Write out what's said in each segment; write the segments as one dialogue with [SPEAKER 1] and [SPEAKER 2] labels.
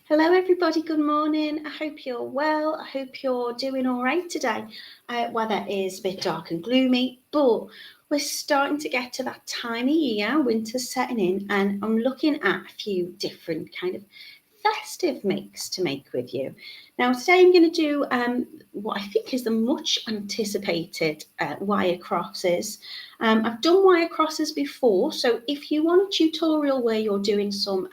[SPEAKER 1] Hello everybody, good morning. I hope you're well. I hope you're doing all right today. Weather is a bit dark and gloomy, but we're starting to get to that time of year, winter's setting in, and I'm looking at a few different kind of festive mix to make with you. Now today I'm going to do what I think is the much anticipated wire crosses. I've done wire crosses before, so if you want a tutorial where you're doing some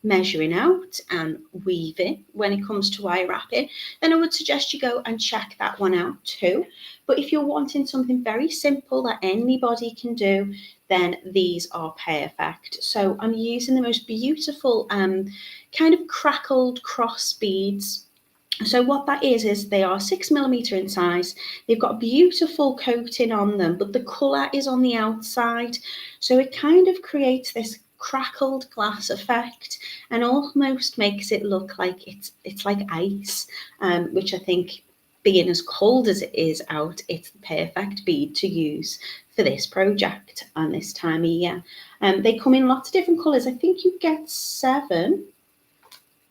[SPEAKER 1] measuring out and weaving when it comes to wire wrapping, then I would suggest you go and check that one out too. But if you're wanting something very simple that anybody can do, then these are perfect. So I'm using the most beautiful kind of crackled cross beads. So what that is they are 6mm in size. They've got a beautiful coating on them, but the colour is on the outside. So it kind of creates this crackled glass effect and almost makes it look like it's like ice, which I think, being as cold as it is out, it's the perfect bead to use for this project and this time of year. They come in lots of different colours. I think you get 7.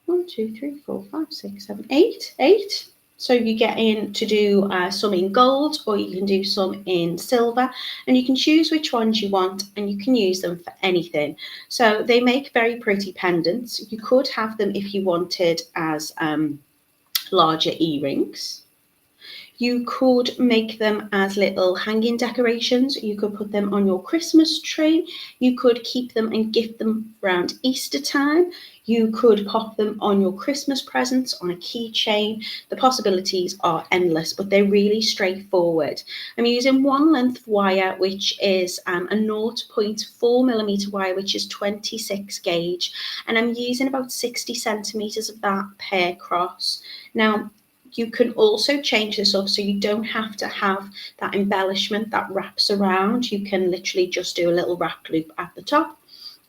[SPEAKER 1] 1, 2, 3, 4, 5, 6, 7, 8. 8. So you get in to do some in gold, or you can do some in silver, and you can choose which ones you want, and you can use them for anything. So they make very pretty pendants. You could have them if you wanted as larger earrings. You could make them as little hanging decorations. You could put them on your Christmas tree. You could keep them and gift them around Easter time. You could pop them on your Christmas presents, on a keychain. The possibilities are endless, but they're really straightforward. I'm using one length of wire, which is a 0.4mm wire, which is 26 gauge, and I'm using about 60 centimeters of that per cross. Now, you can also change this up so you don't have to have that embellishment that wraps around. You can literally just do a little wrap loop at the top.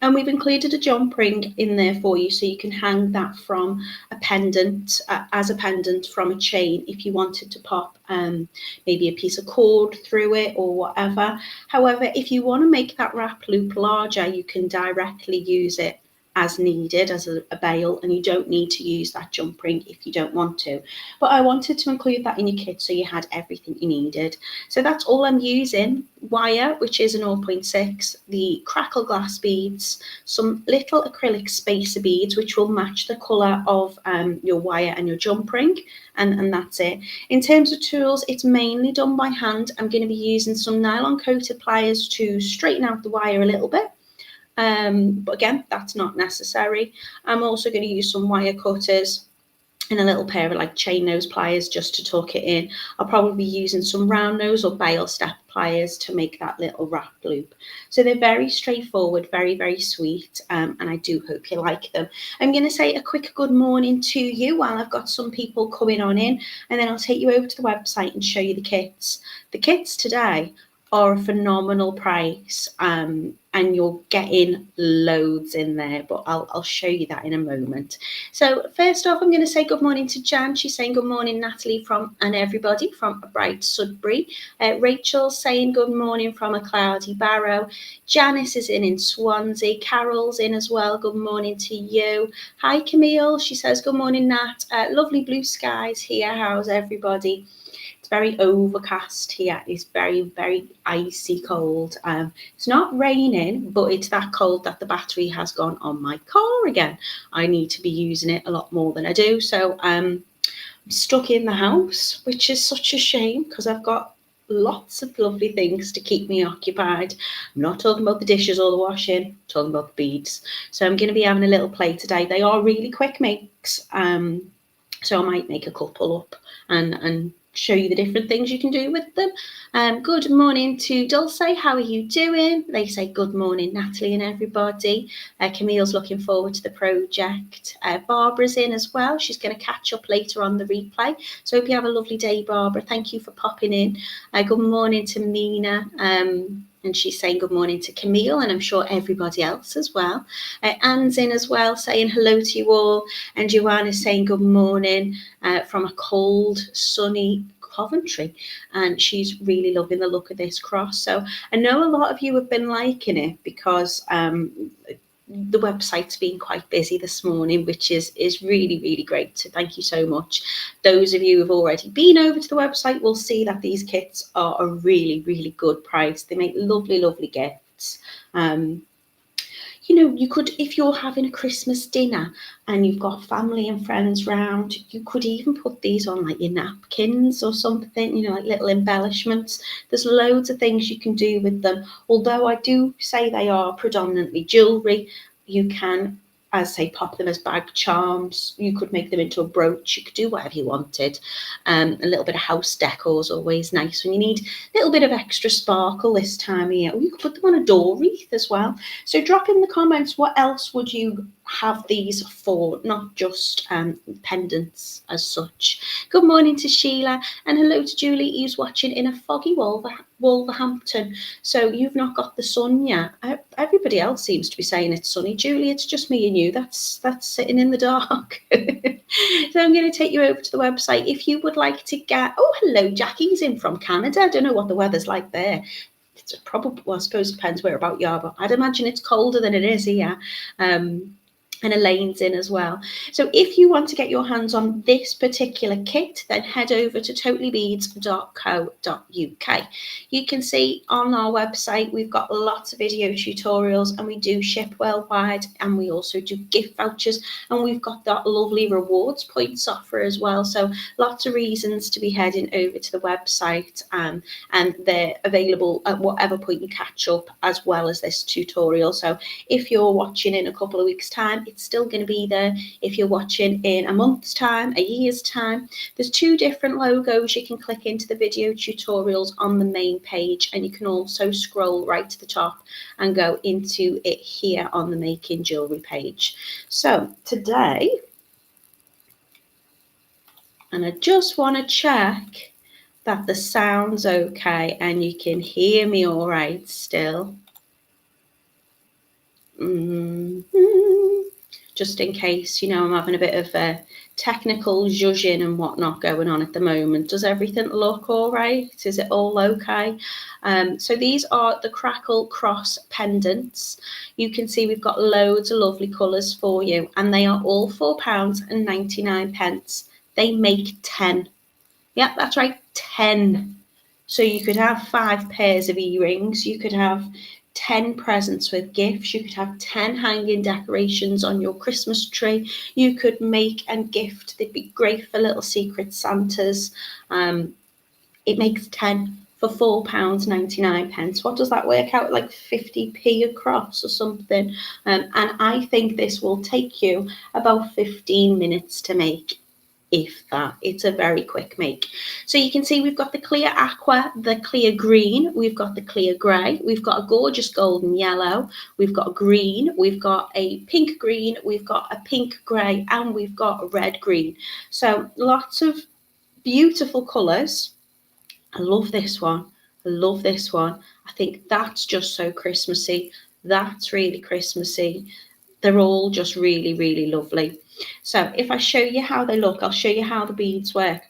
[SPEAKER 1] And we've included a jump ring in there for you, so you can hang that from a pendant, as a pendant from a chain if you wanted to pop maybe a piece of cord through it or whatever. However, if you want to make that wrap loop larger, you can directly use it as needed as a bail, and you don't need to use that jump ring if you don't want to. But I wanted to include that in your kit so you had everything you needed. So that's all I'm using: wire, which is a 0.6, the Crackle glass beads, some little acrylic spacer beads which will match the colour of your wire and your jump ring, and that's it. In terms of tools, it's mainly done by hand. I'm going to be using some nylon coated pliers to straighten out the wire a little bit. But again, that's not necessary. I'm also going to use some wire cutters and a little pair of like chain nose pliers just to tuck it in. I'll probably be using some round nose or bail step pliers to make that little wrap loop. So they're very straightforward, very, very sweet, and I do hope you like them. I'm going to say a quick good morning to you while I've got some people coming on in, and then I'll take you over to the website and show you the kits. The kits today are a phenomenal price, and you're getting loads in there, but I'll show you that in a moment. So first off, I'm going to say good morning to Jan. She's saying good morning, Natalie, and everybody from a bright Sudbury. Rachel's saying good morning from a cloudy Barrow. Janice is in Swansea. Carol's in as well. Good morning to you. Hi, Camille. She says good morning, Nat. Lovely blue skies here. How's everybody? It's very overcast here. It's very, very icy cold. It's not raining, but it's that cold that the battery has gone on my car again. I need to be using it a lot more than I do. So I'm stuck in the house, which is such a shame because I've got lots of lovely things to keep me occupied. I'm not talking about the dishes or the washing, I'm talking about the beads. So I'm going to be having a little play today. They are really quick makes, so I might make a couple up and show you the different things you can do with them. Good morning to Dulce. How are you doing? They say good morning, Natalie and everybody. Camille's looking forward to the project. Barbara's in as well. She's going to catch up later on the replay. So hope you have a lovely day, Barbara. Thank you for popping in. Good morning to Mina. And she's saying good morning to Camille, and I'm sure everybody else as well. Anne's in as well, saying hello to you all. And Joanna's saying good morning from a cold, sunny Coventry. And she's really loving the look of this cross. So I know a lot of you have been liking it because the website's been quite busy this morning, which is really, really great. So thank you so much. Those of you who've already been over to the website will see that these kits are a really, really good price. They make lovely, lovely gifts. You know, you could, if you're having a Christmas dinner and you've got family and friends round, you could even put these on like your napkins or something, you know, like little embellishments. There's loads of things you can do with them. Although I do say they are predominantly jewellery, you can, as I say, pop them as bag charms. You could make them into a brooch. You could do whatever you wanted. A little bit of house decor is always nice when you need a little bit of extra sparkle this time of year. Or you could put them on a door wreath as well. So drop in the comments, what else would you have these for, not just pendants as such. Good morning to Sheila, and hello to Julie, who's watching in a foggy Wolverhampton. So you've not got the sun yet. Everybody else seems to be saying it's sunny. Julie, it's just me and you that's sitting in the dark. So I'm going to take you over to the website if you would like to get, oh hello, Jackie's in from Canada. I don't know what the weather's like there. It's probably, well, I suppose it depends where about you are, but I'd imagine it's colder than it is here. And Elaine's in as well. So if you want to get your hands on this particular kit, then head over to totallybeads.co.uk. You can see on our website, we've got lots of video tutorials, and we do ship worldwide, and we also do gift vouchers, and we've got that lovely rewards points offer as well. So lots of reasons to be heading over to the website, and they're available at whatever point you catch up, as well as this tutorial. So if you're watching in a couple of weeks' time, it's still going to be there. If you're watching in a month's time, a year's time, there's 2 different logos. You can click into the video tutorials on the main page, and you can also scroll right to the top and go into it here on the Making Jewellery page. So today, and I just want to check that the sound's okay and you can hear me all right still. Just in case, you know, I'm having a bit of technical zhuzhing and whatnot going on at the moment. Does everything look all right? Is it all okay? So these are the Crackle Cross pendants. You can see we've got loads of lovely colours for you, and they are all £4.99. They make 10. Yeah, that's right, 10. So you could have 5 pairs of earrings. You could have 10 presents with gifts. You could have 10 hanging decorations on your Christmas tree. You could make and gift. They'd be great for little secret Santas. It makes 10 for £4.99. What does that work out? Like 50p across or something. And I think this will take you about 15 minutes to make. If that. It's a very quick make. So you can see we've got the clear aqua, the clear green, we've got the clear grey, we've got a gorgeous golden yellow, we've got a green, we've got a pink green, we've got a pink grey, and we've got a red green. So lots of beautiful colours. I love this one. I love this one. I think that's just so Christmassy. That's really Christmassy. They're all just really, really lovely. So if I show you how they look, I'll show you how the beads work.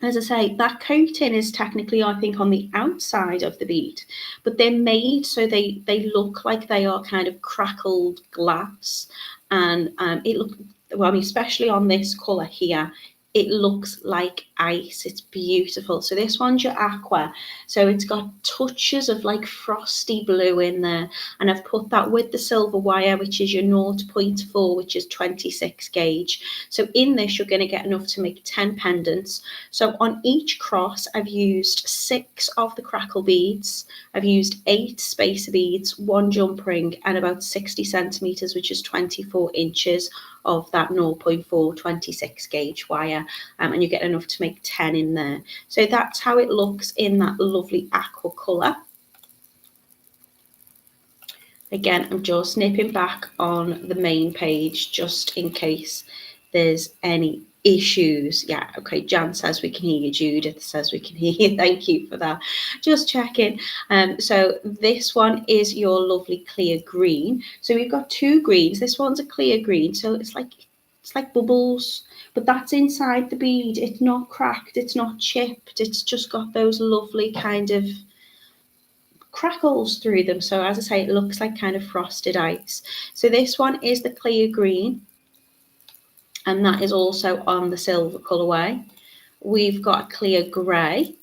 [SPEAKER 1] As I say, that coating is technically, I think, on the outside of the bead, but they're made so they look like they are kind of crackled glass. And it looks, well, I mean, especially on this colour here, it looks like ice. It's beautiful. So this one's your aqua. So it's got touches of like frosty blue in there. And I've put that with the silver wire, which is your 0.4, which is 26 gauge. So in this, you're going to get enough to make 10 pendants. So on each cross, I've used 6 of the Crackle beads. I've used 8 spacer beads, 1 jump ring, and about 60 centimetres, which is 24 inches of that 0.4 26 gauge wire, and you get enough to make 10 in there. So that's how it looks in that lovely aqua colour. Again, I'm just nipping back on the main page just in case there's any issues. Yeah, okay, Jan says we can hear you, Judith says we can hear you. Thank you for that. Just checking. So this one is your lovely clear green. So we've got 2 greens. This one's a clear green, so it's like bubbles, but that's inside the bead. It's not cracked, it's not chipped, it's just got those lovely kind of crackles through them. So as I say, it looks like kind of frosted ice. So this one is the clear green, and that is also on the silver colourway. We've got a clear grey.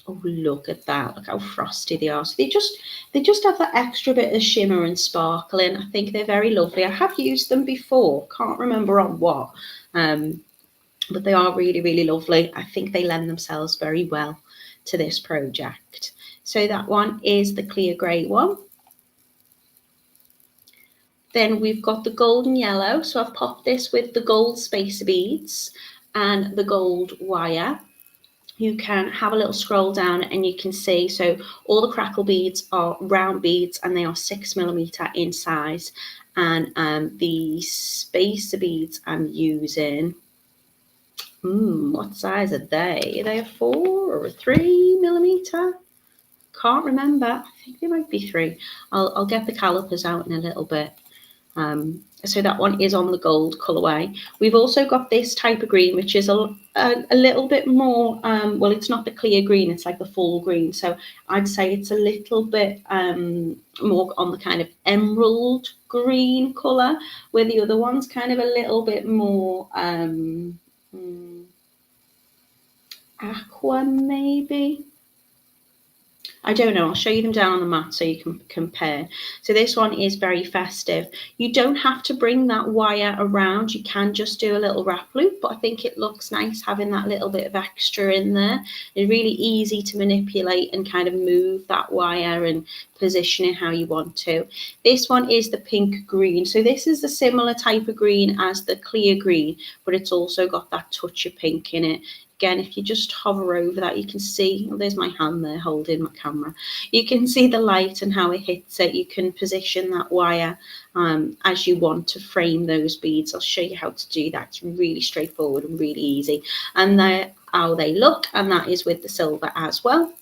[SPEAKER 1] Oh, look at that. Look how frosty they are. So they just have that extra bit of shimmer and sparkle in. I think they're very lovely. I have used them before. Can't remember on what. But they are really, really lovely. I think they lend themselves very well to this project. So that one is the clear grey one. Then we've got the golden yellow. So I've popped this with the gold spacer beads and the gold wire. You can have a little scroll down and you can see, so all the Crackle beads are round beads and they are 6mm in size. And the spacer beads I'm using, what size are they? Are they a 4 or a 3mm? Can't remember. I think they might be 3. I'll get the calipers out in a little bit. So that one is on the gold colourway. We've also got this type of green, which is a little bit more, well, it's not the clear green, it's like the full green. So I'd say it's a little bit more on the kind of emerald green colour, where the other one's kind of a little bit more aqua, maybe. I don't know, I'll show you them down on the mat so you can compare. So this one is very festive. You don't have to bring that wire around, you can just do a little wrap loop, but I think it looks nice having that little bit of extra in there. It's really easy to manipulate and kind of move that wire and position it how you want to. This one is the pink green. So this is a similar type of green as the clear green, but it's also got that touch of pink in it. Again, if you just hover over that, you can see, there's my hand there holding my camera. You can see the light and how it hits it. You can position that wire as you want to frame those beads. I'll show you how to do that. It's really straightforward and really easy. And there how they look, and that is with the silver as well.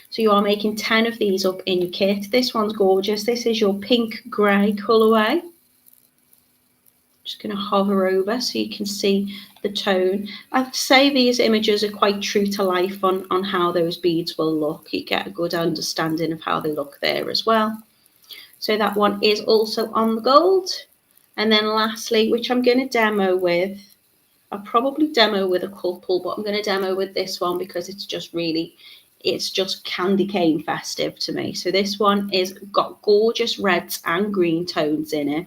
[SPEAKER 1] So you are making 10 of these up in your kit. This one's gorgeous. This is your pink grey colourway. Just going to hover over so you can see the tone. I'd say these images are quite true to life on how those beads will look. You get a good understanding of how they look there as well. So that one is also on the gold. And then lastly, which I'm going to demo with, I'll probably demo with a couple, but I'm going to demo with this one because it's just candy cane festive to me. So this one is got gorgeous reds and green tones in it.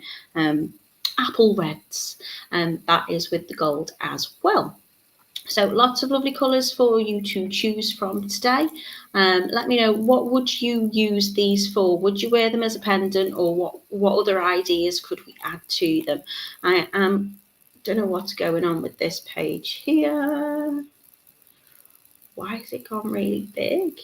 [SPEAKER 1] Apple reds, and that is with the gold as well. So lots of lovely colours for you to choose from today. Let me know, what would you use these for? Would you wear them as a pendant, or what other ideas could we add to them? I don't know what's going on with this page here. Why has it gone really big?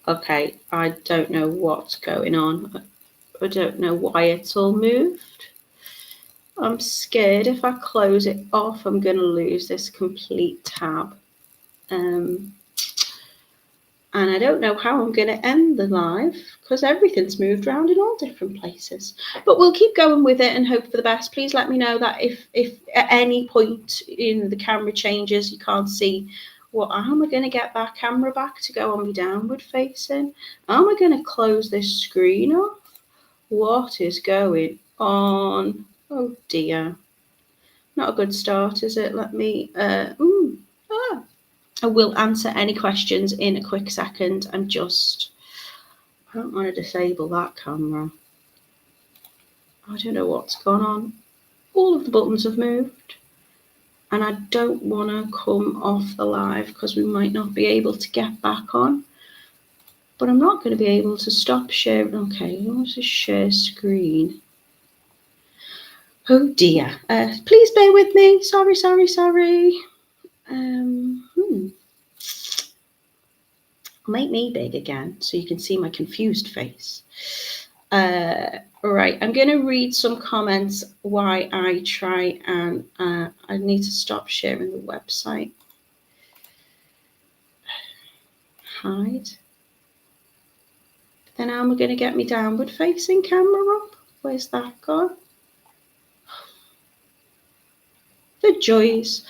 [SPEAKER 1] Okay, I don't know what's going on. I don't know why it's all moved. I'm scared if I close it off, I'm going to lose this complete tab. And I don't know how I'm going to end the live because everything's moved around in all different places. But we'll keep going with it and hope for the best. Please let me know that if at any point the camera changes, you can't see. How am I going to get that camera back to go on me downward facing? How am I going to close this screen off? What is going on? Oh dear. Not a good start, is it? Let me, I will answer any questions in a quick second. I don't want to disable that camera. I don't know what's gone on. All of the buttons have moved. And I don't want to come off the live because we might not be able to get back on. But I'm not going to be able to stop sharing. Okay, what's a share screen? Oh dear. Please bear with me. Sorry. Make me big again so you can see my confused face. Right, I'm going to read some comments while I try and I need to stop sharing the website. Hide. Then how am I going to get me downward facing camera up? Where's that gone? The Good joys.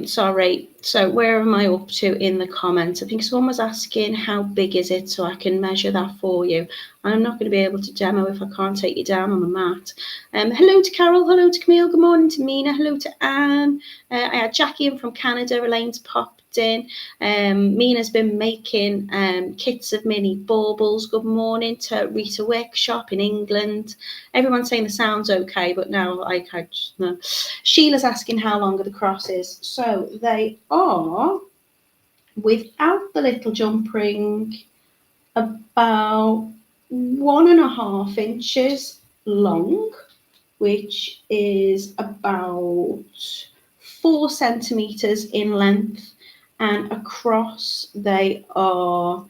[SPEAKER 1] Sorry. So where am I up to in the comments? I think someone was asking how big is it so I can measure that for you. I'm not going to be able to demo if I can't take you down on the mat. Hello to Carol. Hello to Camille. Good morning to Mina. Hello to Anne. I had Jackie in from Canada. Elaine's popped in. Mina's been making kits of mini baubles. Good morning to Rita Workshop in England. Everyone's saying the sound's okay, but now I just know. Sheila's asking how long are the crosses. So they are, without the little jump ring, about 1.5 inches long, which is about 4 centimeters in length, and across they are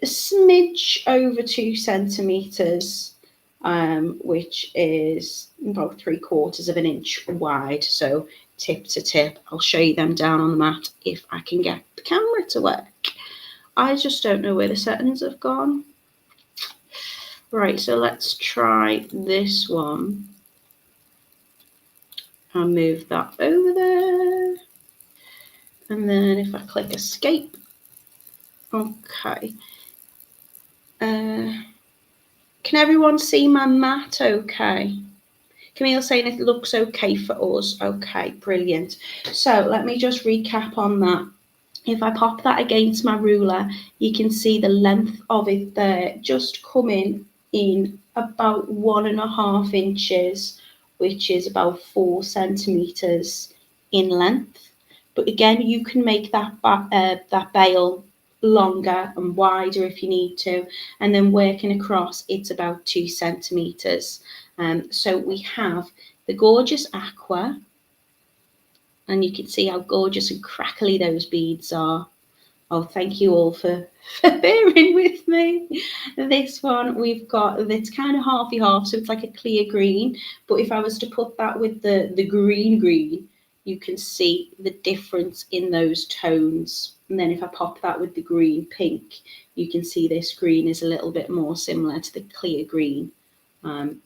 [SPEAKER 1] a smidge over 2 centimeters, which is about 3/4 of an inch wide. So tip to tip, I'll show you them down on the mat if I can get the camera to work. I just don't know where the settings have gone. Right, so let's try this one. I'll move that over there. And then if I click escape, okay. Can everyone see my mat okay? Camille saying it looks okay for us. Okay, brilliant. So let me just recap on that. If I pop that against my ruler, you can see the length of it there just coming in about 1.5 inches, which is about 4 centimeters in length. But again, you can make that bail longer and wider if you need to, and then working across, it's about 2 centimeters. So we have the gorgeous aqua, and you can see how gorgeous and crackly those beads are. Oh, thank you all for bearing with me. This one we've got, it's kind of half, so it's like a clear green. But if I was to put that with the green, you can see the difference in those tones. And then if I pop that with the green pink, you can see this green is a little bit more similar to the clear green. And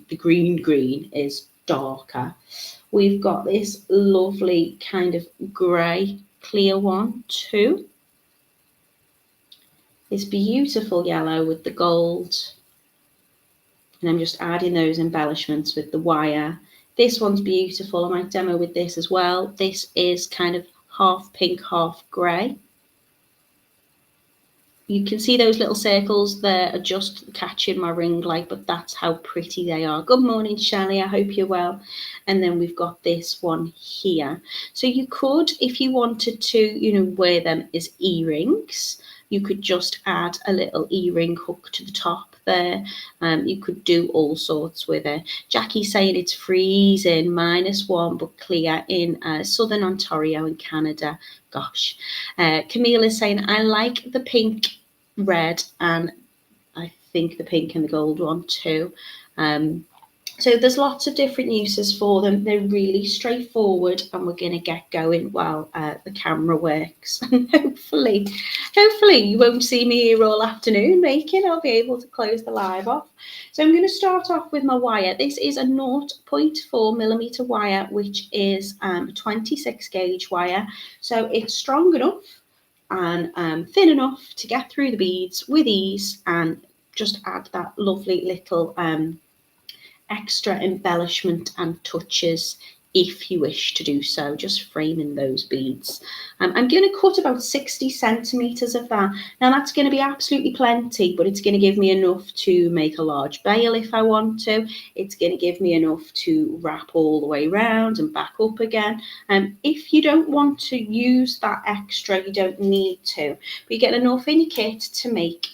[SPEAKER 1] the green is darker. We've got this lovely kind of grey clear one too. This beautiful yellow with the gold. And I'm just adding those embellishments with the wire. This one's beautiful. I might demo with this as well. This is kind of half pink, half grey. You can see those little circles there are just catching my ring light, but that's how pretty they are. Good morning, Shelley. I hope you're well. And then we've got this one here. So you could, if you wanted to, wear them as earrings, you could just add a little earring hook to the top there. You could do all sorts with it. Jackie's saying it's freezing, -1, but clear in Southern Ontario in Canada. Gosh. Camille is saying, I like the pink, red, and I think the pink and the gold one too. So there's lots of different uses for them. They're really straightforward, and we're going to get going while the camera works. And hopefully you won't see me here all afternoon making. I'll be able to close the live off. So I'm going to start off with my wire. This is a 0.4 millimeter wire, which is a 26 gauge wire. So it's strong enough and thin enough to get through the beads with ease, and just add that lovely little extra embellishment and touches if you wish to do so, just framing those beads. I'm going to cut about 60 centimeters of that. Now that's going to be absolutely plenty, but it's going to give me enough to make a large bail if I want to. It's going to give me enough to wrap all the way around and back up again. If you don't want to use that extra, you don't need to, but you get enough in your kit to make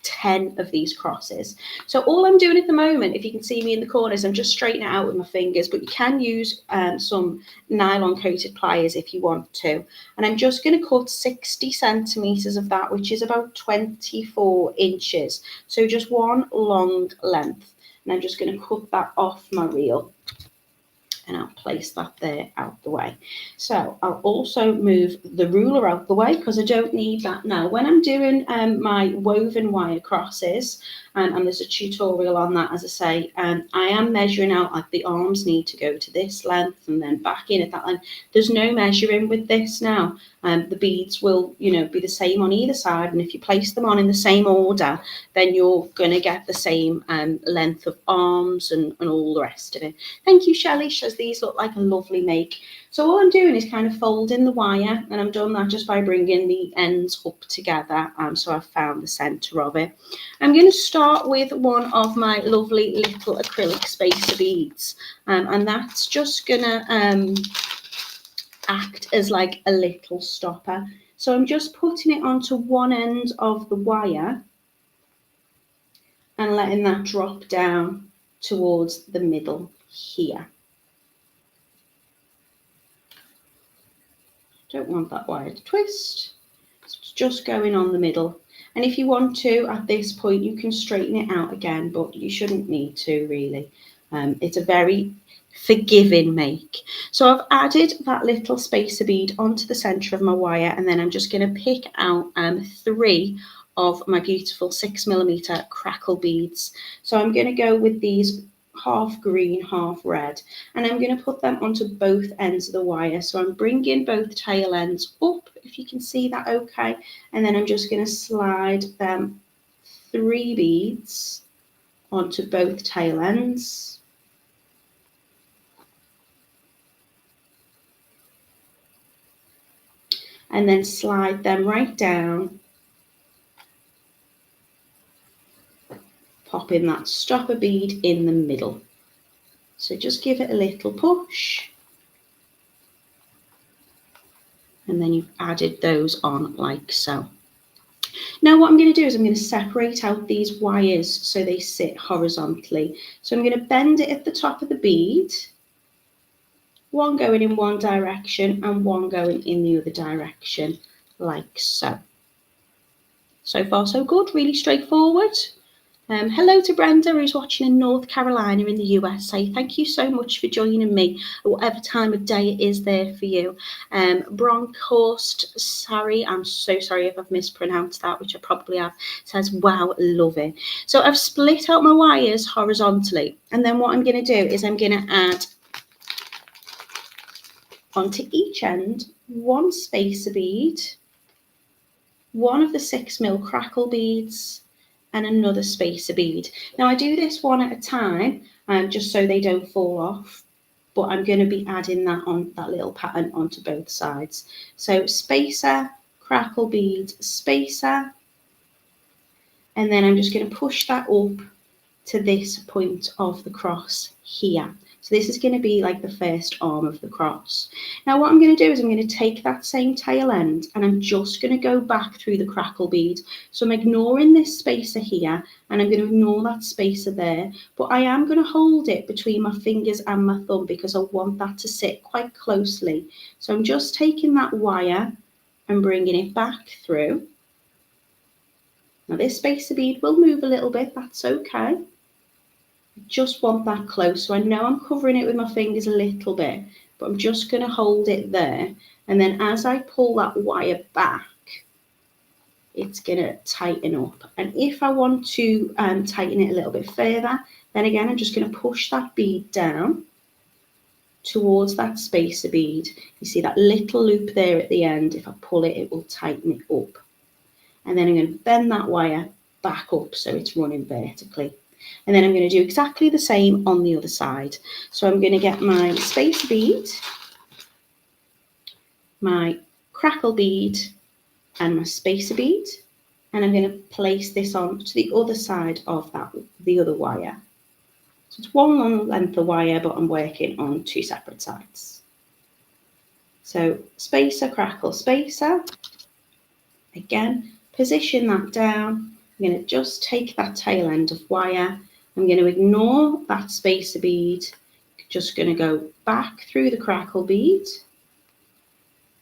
[SPEAKER 1] 10 of these crosses. So all I'm doing at the moment, if you can see me in the corners, I'm just straightening it out with my fingers, but you can use some nylon coated pliers if you want to. And I'm just going to cut 60 centimeters of that, which is about 24 inches. So just one long length. And I'm just going to cut that off my reel. and I'll place that there out the way. So I'll also move the ruler out the way because I don't need that now. When I'm doing my woven wire crosses, and there's a tutorial on that, as I say, I am measuring out, like the arms need to go to this length and then back in at that length. There's no measuring with this now. The beads will, you know, be the same on either side, and if you place them on in the same order, then you're going to get the same length of arms and all the rest of it. Thank you, Shelley. Says these look like a lovely make. So all I'm doing is kind of folding the wire, and I'm doing that just by bringing the ends up together, so I've found the centre of it. I'm going to start with one of my lovely little acrylic spacer beads, and that's just going to act as like a little stopper. So I'm just putting it onto one end of the wire and letting that drop down towards the middle here. Don't want that wire to twist. It's just going on the middle. And if you want to, at this point, you can straighten it out again, but you shouldn't need to really. It's a very forgiving make. So I've added that little spacer bead onto the centre of my wire, and then I'm just going to pick out 3 of my beautiful 6mm Crackle beads. So I'm going to go with these half green, half red, and I'm going to put them onto both ends of the wire. So I'm bringing both tail ends up, if you can see that okay, and then I'm just going to slide them 3 beads onto both tail ends. And then slide them right down, popping that stopper bead in the middle. So just give it a little push, and then you've added those on like so. Now what I'm going to do is I'm going to separate out these wires so they sit horizontally. So I'm going to bend it at the top of the bead, one going in one direction and one going in the other direction, like so. So far so good, really straightforward. Hello to Brenda, who's watching in North Carolina in the USA. Thank you so much for joining me at whatever time of day it is there for you. Bronkhorst, sorry, I'm so sorry if I've mispronounced that, which I probably have, says, wow, love it. So I've split out my wires horizontally, and then what I'm going to do is I'm going to add onto each end 1 spacer bead, 1 of the 6mm Crackle beads, and another spacer bead. Now I do this one at a time, just so they don't fall off, but I'm going to be adding that on, that little pattern, onto both sides. So spacer, Crackle bead, spacer, and then I'm just going to push that up to this point of the cross here. So this is going to be like the first arm of the cross. Now what I'm going to do is I'm going to take that same tail end and I'm just going to go back through the Crackle bead. So I'm ignoring this spacer here and I'm going to ignore that spacer there, but I am going to hold it between my fingers and my thumb because I want that to sit quite closely. So I'm just taking that wire and bringing it back through. Now this spacer bead will move a little bit, that's okay. Just want that close, so I know I'm covering it with my fingers a little bit, but I'm just going to hold it there, and then as I pull that wire back, it's going to tighten up. And if I want to tighten it a little bit further, then again I'm just going to push that bead down towards that spacer bead. You see that little loop there at the end? If I pull it, it will tighten it up, and then I'm going to bend that wire back up so it's running vertically. And then I'm going to do exactly the same on the other side. So I'm going to get my spacer bead, my Crackle bead, and my spacer bead, and I'm going to place this on to the other side of the other wire. So it's one long length of wire, but I'm working on 2 separate sides. So spacer, Crackle, spacer. Again, position that down. I'm going to just take that tail end of wire. I'm going to ignore that spacer bead. Just going to go back through the Crackle bead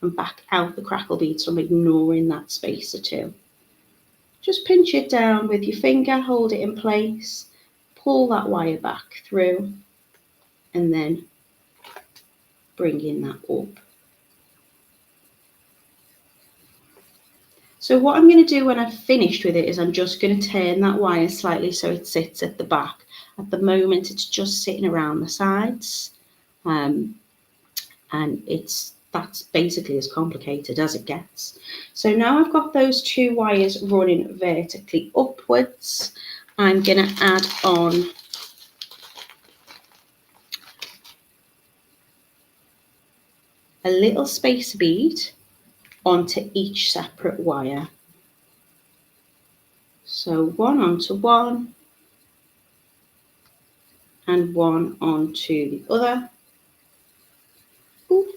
[SPEAKER 1] and back out the Crackle bead. So I'm ignoring that spacer too. Just pinch it down with your finger, hold it in place, pull that wire back through, and then bringing that up. So what I'm going to do when I've finished with it is I'm just going to turn that wire slightly so it sits at the back. At the moment it's just sitting around the sides, and that's basically as complicated as it gets. So now I've got those two wires running vertically upwards, I'm going to add on a little spacer bead onto each separate wire. So one onto one and one onto the other. Ooh.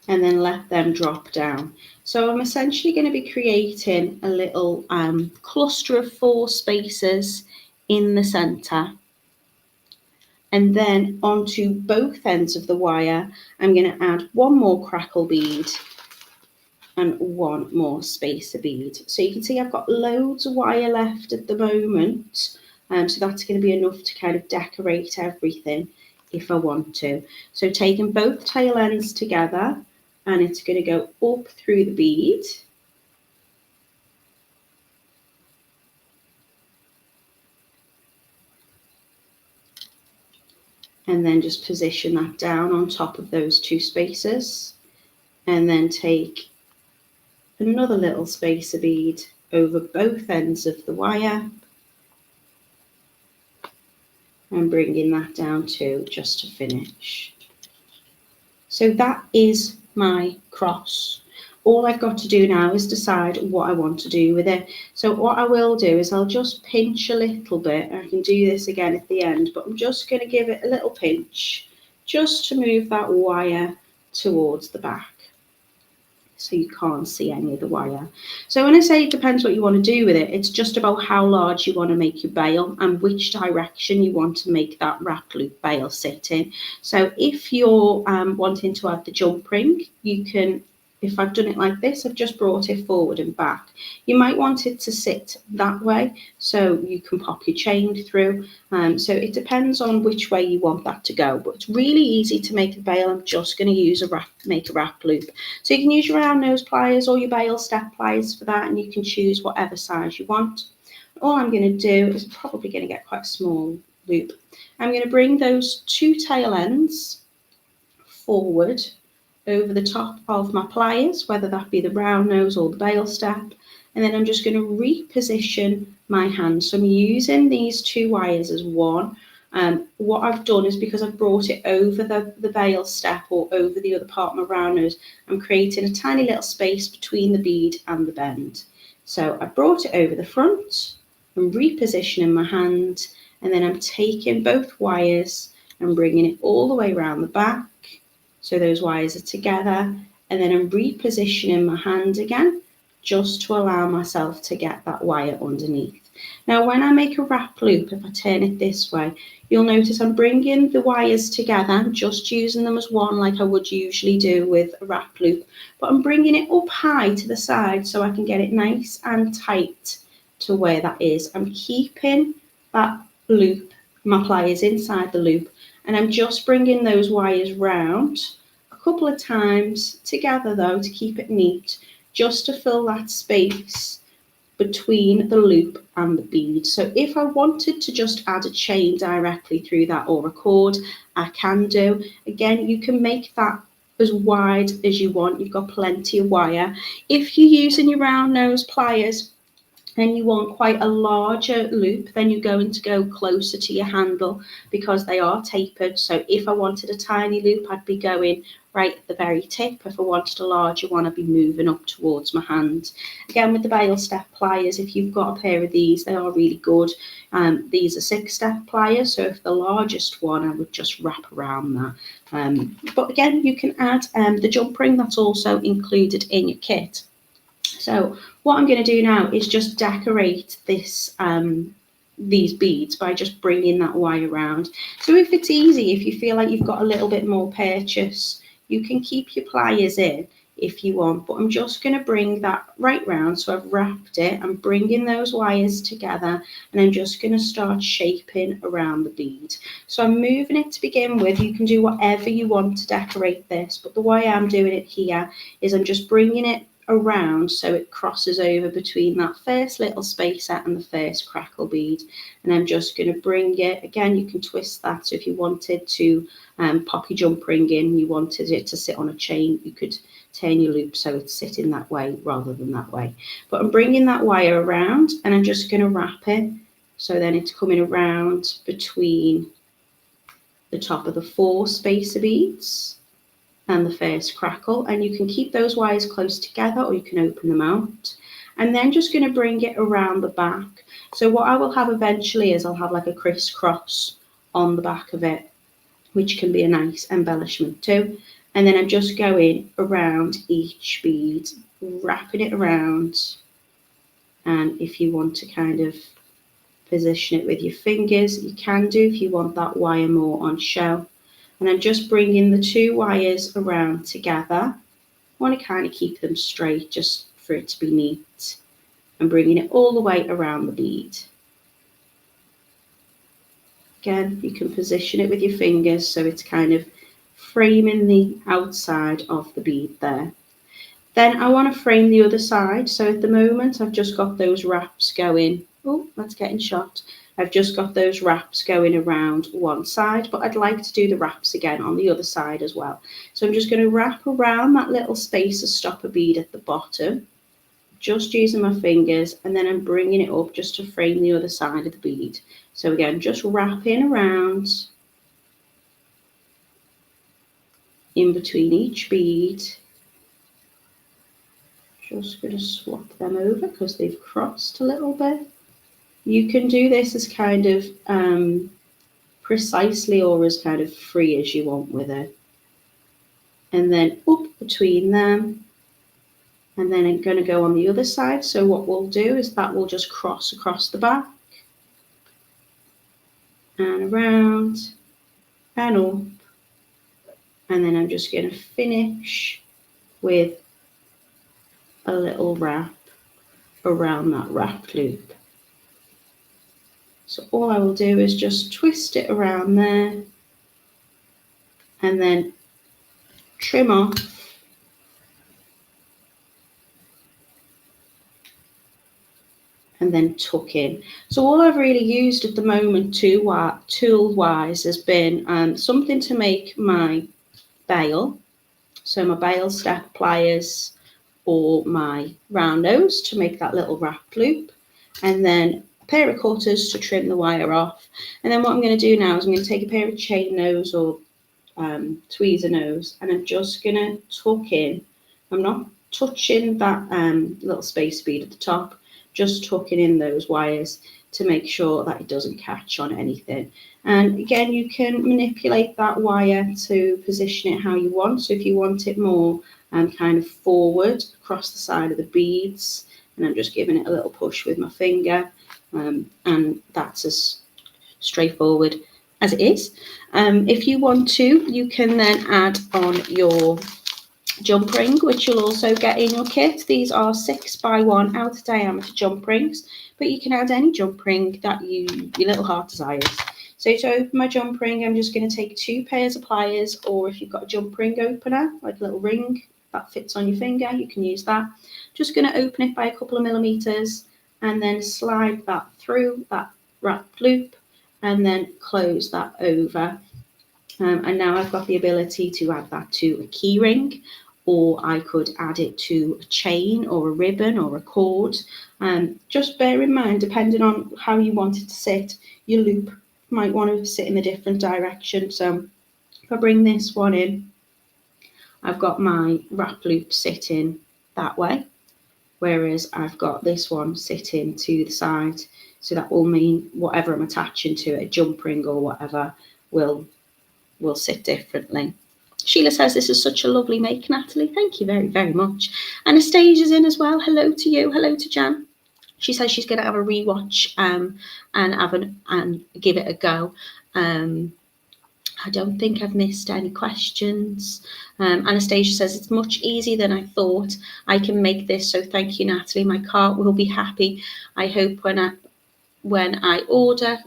[SPEAKER 1] And then let them drop down. So I'm essentially going to be creating a little cluster of 4 spacers in the centre. And then onto both ends of the wire, I'm going to add one more crackle bead and one more spacer bead. So you can see I've got loads of wire left at the moment. So that's going to be enough to kind of decorate everything if I want to. So taking both tail ends together, and it's going to go up through the bead. And then just position that down on top of those 2 spacers. And then take another little spacer bead over both ends of the wire. And bringing that down too, just to finish. So that is my cross. All I've got to do now is decide what I want to do with it. So what I will do is I'll just pinch a little bit. I can do this again at the end, but I'm just going to give it a little pinch just to move that wire towards the back, so you can't see any of the wire. So when I say it depends what you want to do with it, it's just about how large you want to make your bail and which direction you want to make that wrap loop bail sit in. So if you're wanting to add the jump ring, you can, if I've done it like this, I've just brought it forward and back. You might want it to sit that way so you can pop your chain through. So it depends on which way you want that to go, but it's really easy to make a bail. I'm just going to make a wrap loop. So you can use your round nose pliers or your bail step pliers for that, and you can choose whatever size you want. All I'm going to do is, I'm probably going to get quite a small loop. I'm going to bring those 2 tail ends forward over the top of my pliers, whether that be the round nose or the bail step, and then I'm just going to reposition my hand. So I'm using these 2 wires as one. What I've done is, because I've brought it over the bail step or over the other part of my round nose, I'm creating a tiny little space between the bead and the bend. So I brought it over the front, I'm repositioning my hand, and then I'm taking both wires and bringing it all the way around the back. So those wires are together, and then I'm repositioning my hand again just to allow myself to get that wire underneath. Now when I make a wrap loop, if I turn it this way, you'll notice I'm bringing the wires together, just using them as one like I would usually do with a wrap loop, but I'm bringing it up high to the side so I can get it nice and tight to where that is. I'm keeping that loop, my pliers inside the loop, and I'm just bringing those wires round a couple of times together though, to keep it neat, just to fill that space between the loop and the bead. So if I wanted to just add a chain directly through that or a cord, I can do. Again, you can make that as wide as you want. You've got plenty of wire. If you're using your round nose pliers and you want quite a larger loop, then you're going to go closer to your handle because they are tapered. So if I wanted a tiny loop, I'd be going right at the very tip. If I wanted a larger one, I'd be moving up towards my hand. Again, with the bail step pliers, if you've got a pair of these, they are really good. These are 6-step pliers, so if the largest one, I would just wrap around that. But again, you can add the jump ring that's also included in your kit. So what I'm going to do now is just decorate this these beads by just bringing that wire around. So if it's easy, if you feel like you've got a little bit more purchase, you can keep your pliers in. if you want, but I'm just going to bring that right round. So I've wrapped it, I'm bringing those wires together, and I'm just going to start shaping around the bead. So I'm moving it to begin with. You can do whatever you want to decorate this, but the way I'm doing it here is I'm just bringing it around so it crosses over between that first little spacer and the first crackle bead. And I'm just going to bring it, again, you can twist that. So if you wanted to pop your jump ring in, you wanted it to sit on a chain, you could turn your loop so it's sitting that way rather than that way. But I'm bringing that wire around and I'm just going to wrap it. So then it's coming around between the top of the 4 spacer beads and the first crackle, and you can keep those wires close together or you can open them out. And then just going to bring it around the back. So what I will have eventually is I'll have like a crisscross on the back of it, which can be a nice embellishment too. And then I'm just going around each bead, wrapping it around. And if you want to kind of position it with your fingers, you can do if you want that wire more on show. And I'm just bringing the 2 wires around together. I want to kind of keep them straight just for it to be neat. And bringing it all the way around the bead. Again, you can position it with your fingers so it's kind of framing the outside of the bead there. Then I want to frame the other side. So at the moment, I've just got those wraps going. Oh, that's getting shot. I've just got those wraps going around one side, but I'd like to do the wraps again on the other side as well. So I'm just going to wrap around that little spacer stopper bead at the bottom, just using my fingers, and then I'm bringing it up just to frame the other side of the bead. So again, just wrapping around in between each bead. Just going to swap them over because they've crossed a little bit. You can do this as kind of precisely or as kind of free as you want with it. And then up between them. And then I'm going to go on the other side. So what we'll do is that will just cross across the back. And around. And up. And then I'm just going to finish with a little wrap around that wrapped loop. So all I will do is just twist it around there and then trim off and then tuck in. So all I've really used at the moment tool-wise has been something to make my bail. So my bail step pliers or my round nose to make that little wrapped loop. And then pair of cutters to trim the wire off. And then what I'm going to do now is I'm going to take a pair of chain nose or tweezer nose, and I'm just going to tuck in. I'm not touching that little space bead at the top, just tucking in those wires to make sure that it doesn't catch on anything. And again, you can manipulate that wire to position it how you want. So if you want it more kind of forward across the side of the beads, and I'm just giving it a little push with my finger. And that's as straightforward as it is. If you want to, you can then add on your jump ring, which you'll also get in your kit. These are 6x1 outer diameter jump rings, but you can add any jump ring that your little heart desires. So to open my jump ring, I'm just going to take 2 pairs of pliers, or if you've got a jump ring opener, like a little ring that fits on your finger, you can use that. Just going to open it by a couple of millimeters and then slide that through that wrapped loop and then close that over. And now I've got the ability to add that to a key ring, or I could add it to a chain or a ribbon or a cord. Just bear in mind, depending on how you want it to sit, your loop might want to sit in a different direction. So if I bring this one in, I've got my wrap loop sitting that way, whereas I've got this one sitting to the side. So that will mean whatever I'm attaching to it, a jump ring or whatever, will sit differently. Sheila says, this is such a lovely make, Natalie. Thank you very, very much. Anastasia's in as well. Hello to you. Hello to Jan. She says she's going to have a rewatch and give it a go. I don't think I've missed any questions. Anastasia says, it's much easier than I thought. I can make this, so thank you, Natalie. My cart will be happy. I hope when I order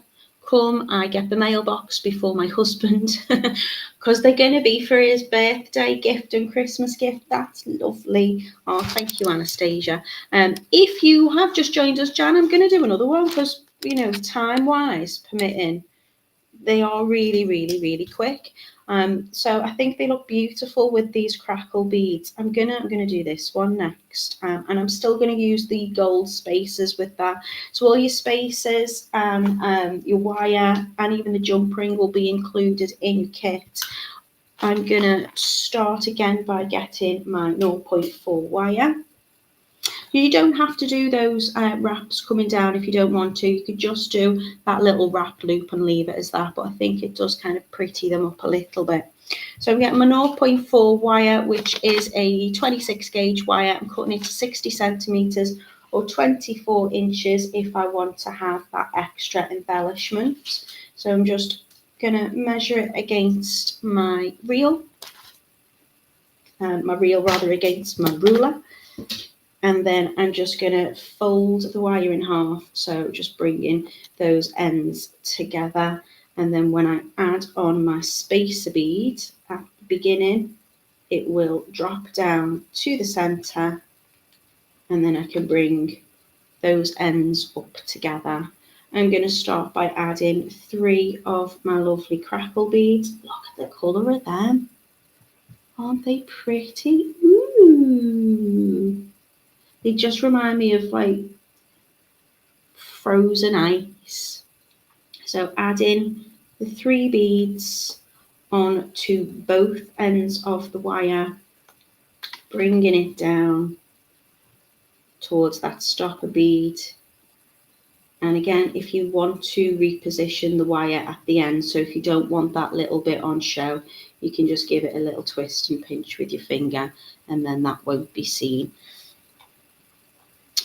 [SPEAKER 1] come, I get the mailbox before my husband, because they're going to be for his birthday gift and Christmas gift. That's lovely. Oh, thank you, Anastasia. If you have just joined us, Jan, I'm going to do another one because, you know, time-wise permitting, they are really, really, really quick. So I think they look beautiful with these Crackle beads. I'm gonna do this one next, and I'm still gonna use the gold spacers with that. So all your spacers, your wire, and even the jump ring will be included in your kit. I'm gonna start again by getting my 0.4 wire. You don't have to do those wraps coming down if you don't want to. You could just do that little wrap loop and leave it as that, but I think it does kind of pretty them up a little bit. So I'm getting my 0.4 wire, which is a 26 gauge wire. I'm cutting it to 60 centimetres or 24 inches if I want to have that extra embellishment. So I'm just going to measure it against my reel, against my ruler. And then I'm just going to fold the wire in half, so just bringing those ends together. And then when I add on my spacer bead at the beginning, it will drop down to the centre, and then I can bring those ends up together. I'm going to start by adding 3 of my lovely Crackle beads. Look at the colour of them. Aren't they pretty? Ooh. They just remind me of like frozen ice. So adding the 3 beads onto both ends of the wire, bringing it down towards that stopper bead. And again, if you want to reposition the wire at the end, so if you don't want that little bit on show, you can just give it a little twist and pinch with your finger, and then that won't be seen.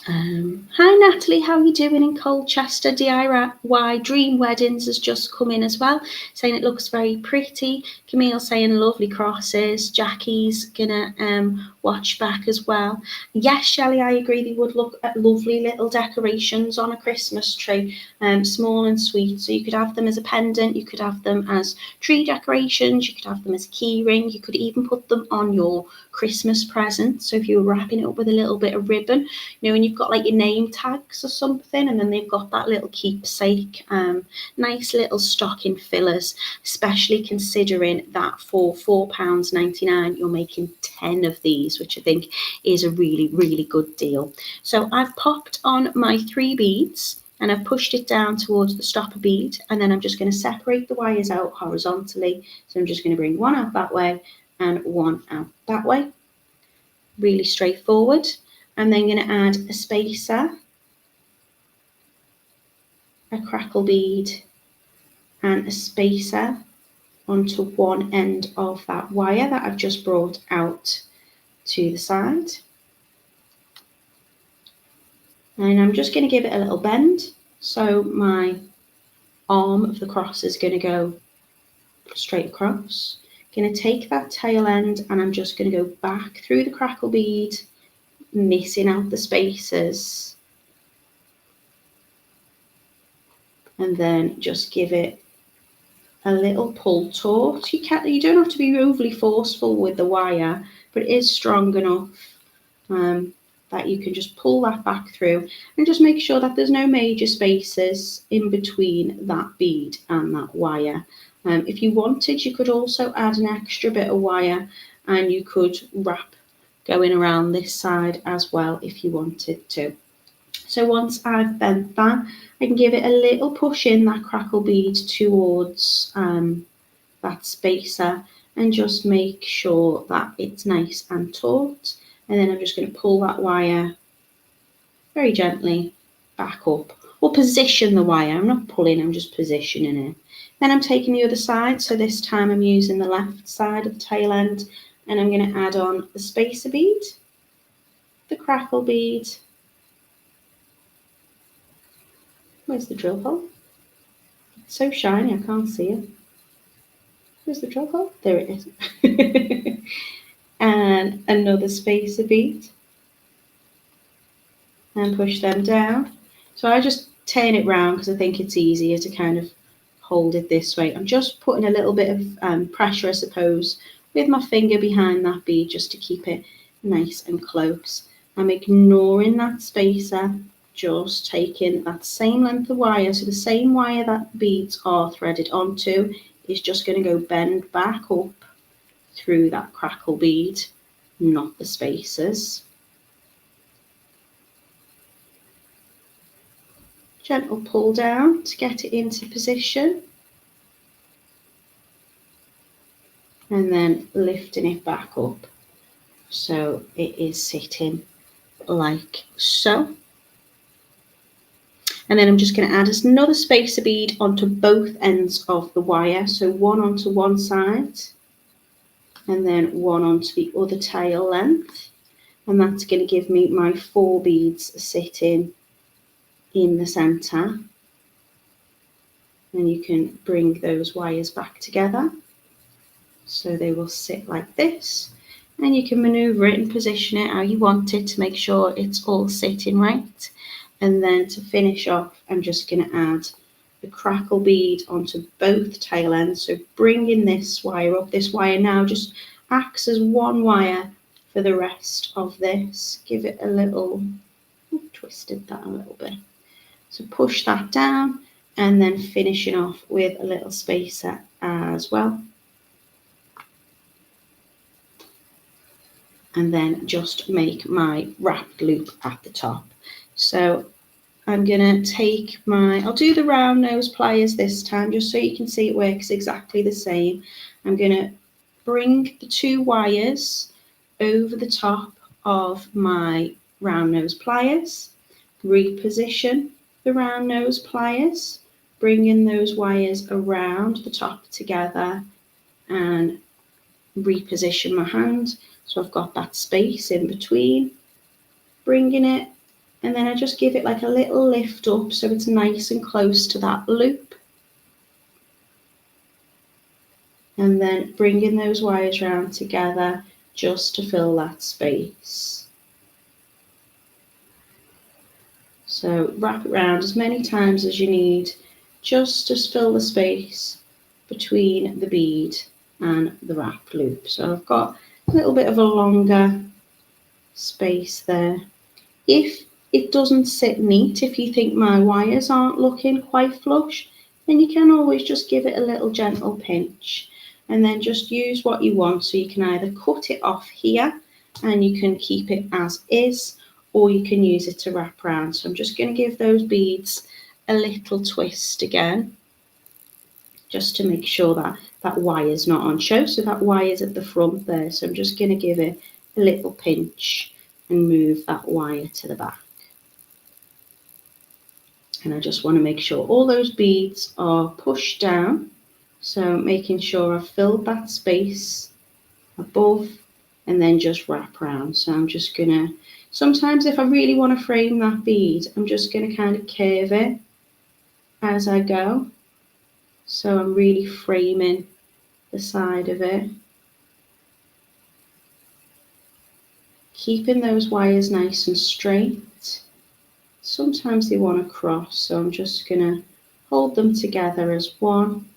[SPEAKER 1] Hi Natalie, how are you doing in Colchester? DIY Dream Weddings has just come in as well, saying it looks very pretty. Camille saying lovely crosses. Jackie's gonna watch back as well. Yes, Shelley, I agree, they would look at lovely little decorations on a Christmas tree, small and sweet. So you could have them as a pendant, you could have them as tree decorations, you could have them as a key ring, you could even put them on your Christmas present. So if you were wrapping it up with a little bit of ribbon, you know, when you've got like your name tags or something, and then they've got that little keepsake, nice little stocking fillers, especially considering that for £4.99 you're making 10 of these, which I think is a really, really good deal. So I've popped on my 3 beads and I've pushed it down towards the stopper bead, and then I'm just going to separate the wires out horizontally. So I'm just going to bring one out that way and one out that way. Really straightforward. I'm then going to add a spacer, a Crackle bead, and a spacer onto one end of that wire that I've just brought out to the side. And I'm just going to give it a little bend. So my arm of the cross is going to go straight across. Going to take that tail end and I'm just going to go back through the Crackle bead, missing out the spacers, and then just give it a little pull taut. You don't have to be overly forceful with the wire, but it is strong enough that you can just pull that back through, and just make sure that there's no major spaces in between that bead and that wire. If you wanted, you could also add an extra bit of wire and you could wrap going around this side as well if you wanted to. So once I've bent that, I can give it a little push in that Crackle bead towards that spacer, and just make sure that it's nice and taut. And then I'm just going to pull that wire very gently back up, or position the wire. I'm not pulling, I'm just positioning it. Then I'm taking the other side, so this time I'm using the left side of the tail end, and I'm going to add on the spacer bead, the Crackle bead. Where's the drill hole? It's so shiny, I can't see it. Where's the drop hole? There it is. And another spacer bead, and push them down. So I just turn it round because I think it's easier to kind of hold it this way. I'm just putting a little bit of pressure, I suppose, with my finger behind that bead just to keep it nice and close. I'm ignoring that spacer, just taking that same length of wire, so the same wire that beads are threaded onto is just going to go bend back up through that crackle bead, not the spacers. Gentle pull down to get it into position, and then lifting it back up so it is sitting like so. And then I'm just going to add another spacer bead onto both ends of the wire, so one onto one side and then one onto the other tail length, and that's going to give me my 4 beads sitting in the centre. And you can bring those wires back together so they will sit like this, and you can manoeuvre it and position it how you want it to make sure it's all sitting right. And then to finish off, I'm just going to add the crackle bead onto both tail ends, so bringing this wire up. This wire now just acts as one wire for the rest of this. Give it a little, twisted that a little bit, so push that down, and then finishing off with a little spacer as well. And then just make my wrapped loop at the top. So I'm going to take I'll do the round nose pliers this time, just so you can see it works exactly the same. I'm going to bring the 2 wires over the top of my round nose pliers, reposition the round nose pliers, bringing those wires around the top together, and reposition my hand so I've got that space in between, bringing it, and then I just give it like a little lift up so it's nice and close to that loop, and then bringing those wires round together just to fill that space. So wrap it round as many times as you need, just to fill the space between the bead and the wrap loop. So I've got a little bit of a longer space there. If it doesn't sit neat, if you think my wires aren't looking quite flush, then you can always just give it a little gentle pinch, and then just use what you want. So you can either cut it off here and you can keep it as is, or you can use it to wrap around. So I'm just going to give those beads a little twist again, just to make sure that that wire's not on show. So that wire's at the front there. So I'm just going to give it a little pinch and move that wire to the back. And I just want to make sure all those beads are pushed down. So making sure I've filled that space above, and then just wrap around. So I'm just going to, sometimes if I really want to frame that bead, I'm just going to kind of curve it as I go. So I'm really framing the side of it, keeping those wires nice and straight. Sometimes they want to cross, so I'm just going to hold them together as one.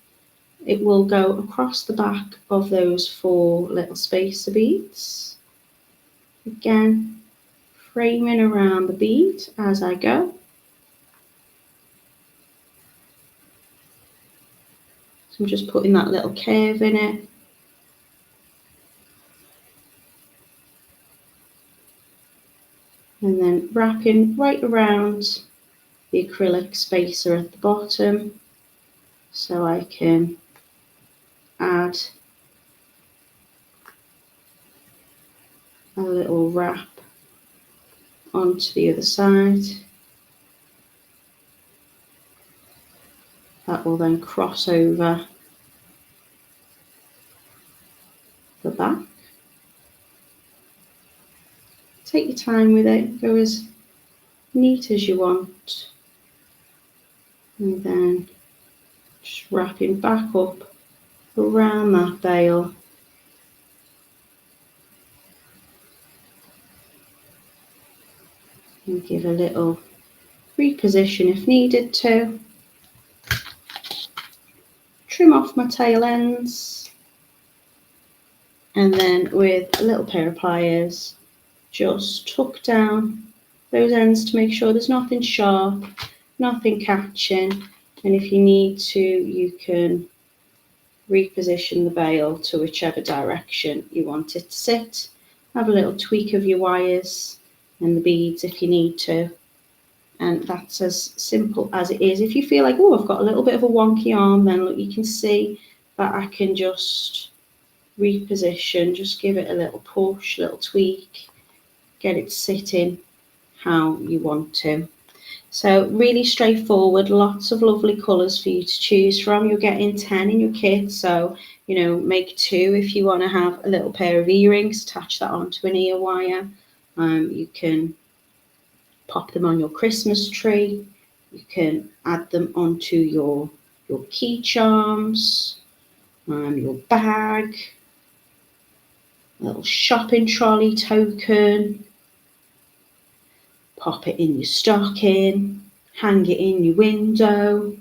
[SPEAKER 1] It will go across the back of those 4 little spacer beads. Again, framing around the bead as I go. So I'm just putting that little curve in it. And then wrapping right around the acrylic spacer at the bottom, so I can add a little wrap onto the other side. That will then cross over the back. Take your time with it, go as neat as you want, and then just wrapping back up around that bail. And give a little reposition if needed to. Trim off my tail ends. And then with a little pair of pliers, just tuck down those ends to make sure there's nothing sharp, nothing catching. And if you need to, you can reposition the bail to whichever direction you want it to sit. Have a little tweak of your wires and the beads if you need to. And that's as simple as it is. If you feel like, oh, I've got a little bit of a wonky arm, then look, you can see that I can just reposition, just give it a little push, a little tweak, get it sitting how you want to. So really straightforward, lots of lovely colours for you to choose from. You're getting 10 in your kit, so make 2 if you want to have a little pair of earrings, attach that onto an ear wire. You can pop them on your Christmas tree. You can add them onto your key charms, your bag, a little shopping trolley token. Pop it in your stocking, hang it in your window,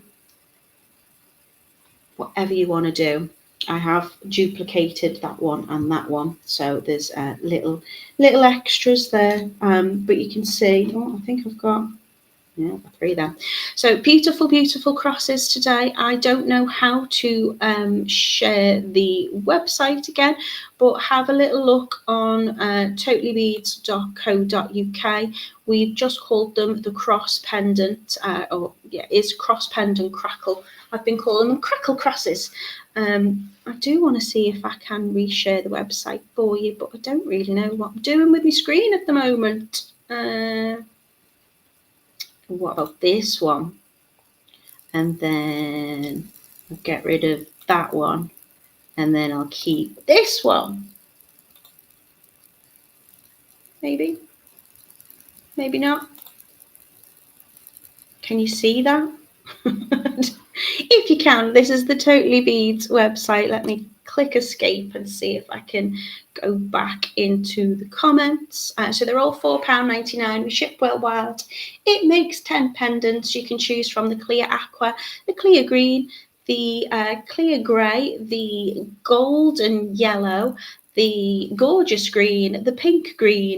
[SPEAKER 1] whatever you want to do. I have duplicated that one and that one, so there's little extras there, but you can see, I think I've got 3 there. So beautiful, beautiful crosses today. I don't know how to share the website again, but have a little look on totallybeads.co.uk. We've just called them the cross pendant, it's cross pendant crackle. I've been calling them crackle crosses. I do want to see if I can reshare the website for you, but I don't really know what I'm doing with my screen at the moment. What about this one? And then I'll get rid of that one, and then I'll keep this one. Maybe not. Can you see that? If you can, this is the Totally Beads website. Let me click escape and see if I can go back into the comments. So they're all £4.99. We ship worldwide. It makes 10 pendants. You can choose from the clear aqua, the clear green, the clear grey, the gold and yellow, the gorgeous green, the pink grey,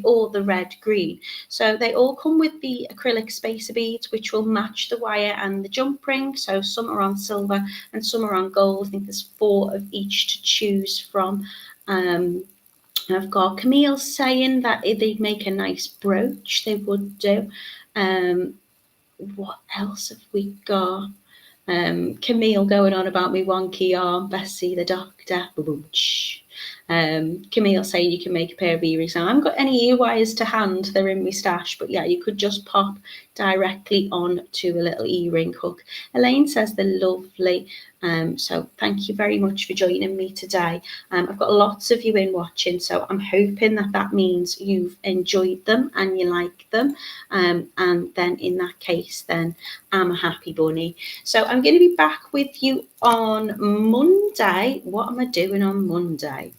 [SPEAKER 1] or the red green. So they all come with the acrylic spacer beads, which will match the wire and the jump ring. So some are on silver and some are on gold. I think there's 4 of each to choose from. I've got Camille saying that they'd make a nice brooch. They would do. What else have we got? Camille going on about me wonky arm, Bessie the doctor. Camille saying you can make a pair of earrings. Now, I haven't got any ear wires to hand, they're in my stash, but yeah, you could just pop directly on to a little earring hook. Elaine says they're lovely. So thank you very much for joining me today. I've got lots of you in watching, so I'm hoping that means you've enjoyed them and you like them. And then in that case, then I'm a happy bunny. So I'm going to be back with you on Monday. What am I doing on Monday?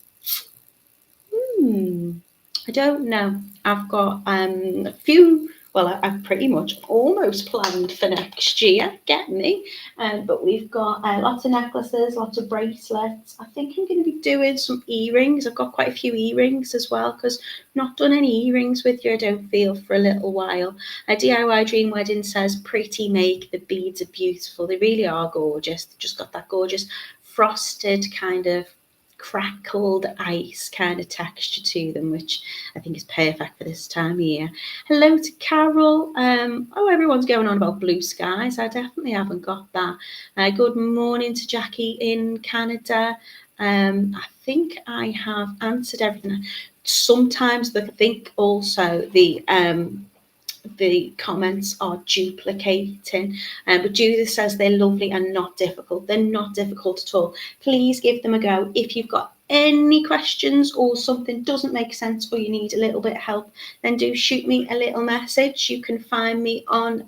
[SPEAKER 1] I don't know. I've got a few. Well, I've pretty much almost planned for next year, get me. But we've got lots of necklaces, lots of bracelets. I think I'm going to be doing some earrings. I've got quite a few earrings as well, because I've not done any earrings with you, I don't feel, for a little while. DIY Dream Wedding says, pretty make. The beads are beautiful. They really are gorgeous. They've just got that gorgeous frosted kind of crackled ice kind of texture to them, which I think is perfect for this time of year. Hello to Carol. Everyone's going on about blue skies. I definitely haven't got that. Good morning to Jackie in Canada. I think I have answered everything. Sometimes I think also the comments are duplicating, but Judith says they're lovely and not difficult. They're not difficult at all. Please give them a go. If you've got any questions or something doesn't make sense or you need a little bit of help, then do shoot me a little message. You can find me on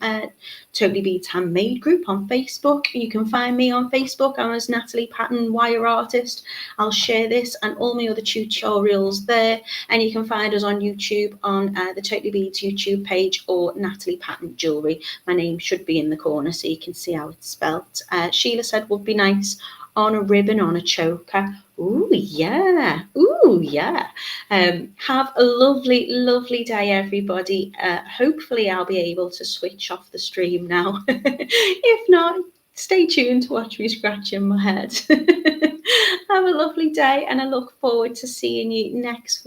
[SPEAKER 1] Totally Beads Handmade group on Facebook. You can find me on Facebook. I'm as Natalie Patton Wire Artist. I'll share this and all my other tutorials there. And you can find us on YouTube on the Totally Beads YouTube page or Natalie Patton Jewellery. My name should be in the corner so you can see how it's spelt. Sheila said would be nice on a ribbon, on a choker. Ooh, yeah. Ooh, yeah. Have a lovely, lovely day, everybody. Hopefully I'll be able to switch off the stream now. If not, stay tuned to watch me scratching my head. Have a lovely day, and I look forward to seeing you next week.